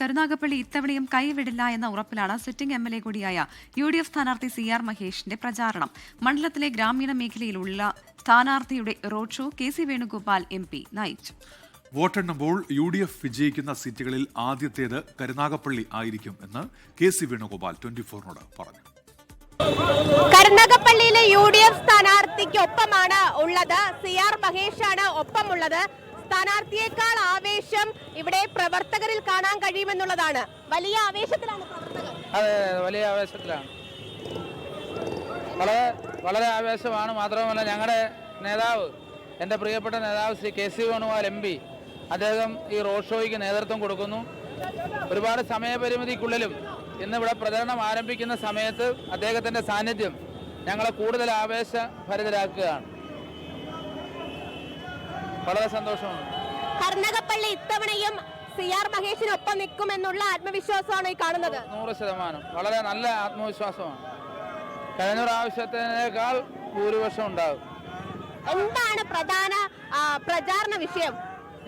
കരുനാഗപ്പള്ളി ഇത്തവണയും കൈവിടില്ല എന്ന ഉറപ്പിലാണ് സിറ്റിംഗ് MLA കൂടിയായ UDF സ്ഥാനാർത്ഥി CR മഹേഷിന്റെ പ്രചാരണം. മണ്ഡലത്തിലെ ഗ്രാമീണ മേഖലയിലുള്ള സ്ഥാനാർത്ഥിയുടെ road show KC Venugopal MP നയിച്ചു. വോട്ടെണ്ണുമ്പോൾ UDF വിജയിക്കുന്ന സീറ്റുകളിൽ ആദ്യത്തേത് കരുനാഗപ്പള്ളി ആയിരിക്കും എന്ന് KC വേണുഗോപാൽ 24നോട് പറഞ്ഞു. കരുനാഗപ്പള്ളിയിലെ UDF സ്ഥാനാർത്ഥിക്കൊപ്പമാണ് ഉള്ളത്. CR മഹേഷാണ് ഒപ്പമുള്ളത്. സ്ഥാനാർത്ഥിയേക്കാൾ ആവേശം ഇവിടെ പ്രവർത്തകരിൽ കാണാൻ കഴിയുമെന്നുള്ളതാണ്. വലിയ ആവേശത്തിലാണ് പ്രവർത്തകർ. അതെ, വലിയ ആവേശത്തിലാണ്. വളരെ ആവേശമാണ്. മാത്രമല്ല ഞങ്ങളുടെ നേതാവ്, എൻ്റെ പ്രിയപ്പെട്ട നേതാവ് ശ്രീ KC വേണുഗോപാൽ MP, അദ്ദേഹം ഈ റോഡ് ഷോയ്ക്ക് നേതൃത്വം കൊടുക്കുന്നു. ഒരുപാട് സമയപരിമിതിക്കുള്ളിലും ഇന്നിവിടെ പ്രചരണം ആരംഭിക്കുന്ന സമയത്ത് അദ്ദേഹത്തിൻ്റെ സാന്നിധ്യം ഞങ്ങളെ കൂടുതൽ ആവേശഭരിതരാക്കുകയാണ്. വളരെ സന്തോഷമാണ്. കരുനാഗപ്പള്ളി ഇത്തവണയും CR മഹേഷിനൊപ്പം നിൽക്കുമെന്നുള്ള ആത്മവിശ്വാസമാണ് ഈ കാണുന്നത്. 100%. വളരെ നല്ല ആത്മവിശ്വാസമാണ്. കഴിഞ്ഞ പ്രാവശ്യത്തിനേക്കാൾ ഭൂരിപക്ഷം ഉണ്ടാകും. എന്താണ് പ്രധാന പ്രചാരണ വിഷയം?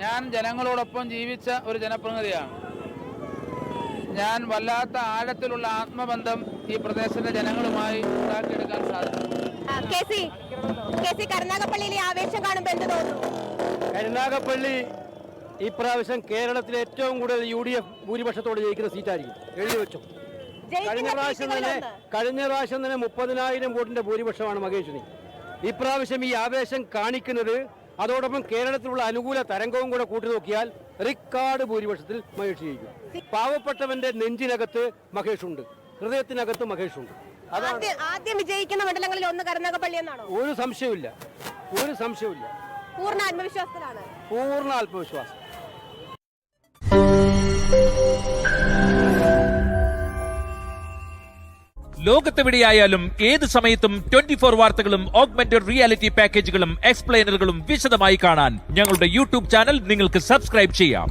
ഞാൻ ജനങ്ങളോടൊപ്പം ജീവിച്ച ഒരു ജനപ്രതിനിധിയാണ്. ഞാൻ വല്ലാത്ത ആഴത്തിലുള്ള ആത്മബന്ധം ഈ പ്രദേശത്തെ ജനങ്ങളുമായി ഉണ്ടാക്കിയെടുക്കാൻ സാധിക്കും. കരുനാഗപ്പള്ളിയിലെ ആവേശം കാണുമ്പോൾ എന്ത് തോന്നുന്നു? കരുനാഗപ്പള്ളി ഇപ്രാവശ്യം കേരളത്തിലെ ഏറ്റവും കൂടുതൽ UDF ഭൂരിപക്ഷത്തോട് ജയിക്കുന്ന സീറ്റായിരിക്കും. എഴുതി വെച്ചു. കഴിഞ്ഞ പ്രാവശ്യം തന്നെ 30,000 വോട്ടിന്റെ ഭൂരിപക്ഷമാണ് മഹേഷിന്. ഇപ്രാവശ്യം ഈ ആവേശം കാണിക്കുന്നത് അതോടൊപ്പം കേരളത്തിലുള്ള അനുകൂല തരംഗവും കൂടെ കൂട്ടി നോക്കിയാൽ റിക്കാർഡ് ഭൂരിപക്ഷത്തിൽ മഹേഷ് ജയിക്കും. പാവപ്പെട്ടവന്റെ നെഞ്ചിനകത്ത് മഹേഷുണ്ട്, ഹൃദയത്തിനകത്ത് മഹേഷുണ്ട്. ആദ്യം വിജയിക്കുന്ന മണ്ഡലങ്ങളിൽ ഒന്ന് കരുനാഗപ്പള്ളി എന്നാണോ? ഒരു സംശയമില്ല. പൂർണ്ണ ആത്മവിശ്വാസത്തിലാണ്. പൂർണ്ണ ആത്മവിശ്വാസം. ലോകത്തെവിടെയായാലും ഏത് സമയത്തും 24 വാർത്തകളും ഓഗ്മെന്റഡ് റിയാലിറ്റി പാക്കേജുകളും എക്സ്പ്ലെയിനറുകളും വിശദമായി കാണാൻ ഞങ്ങളുടെ YouTube ചാനൽ നിങ്ങൾക്ക് സബ്സ്ക്രൈബ് ചെയ്യാം.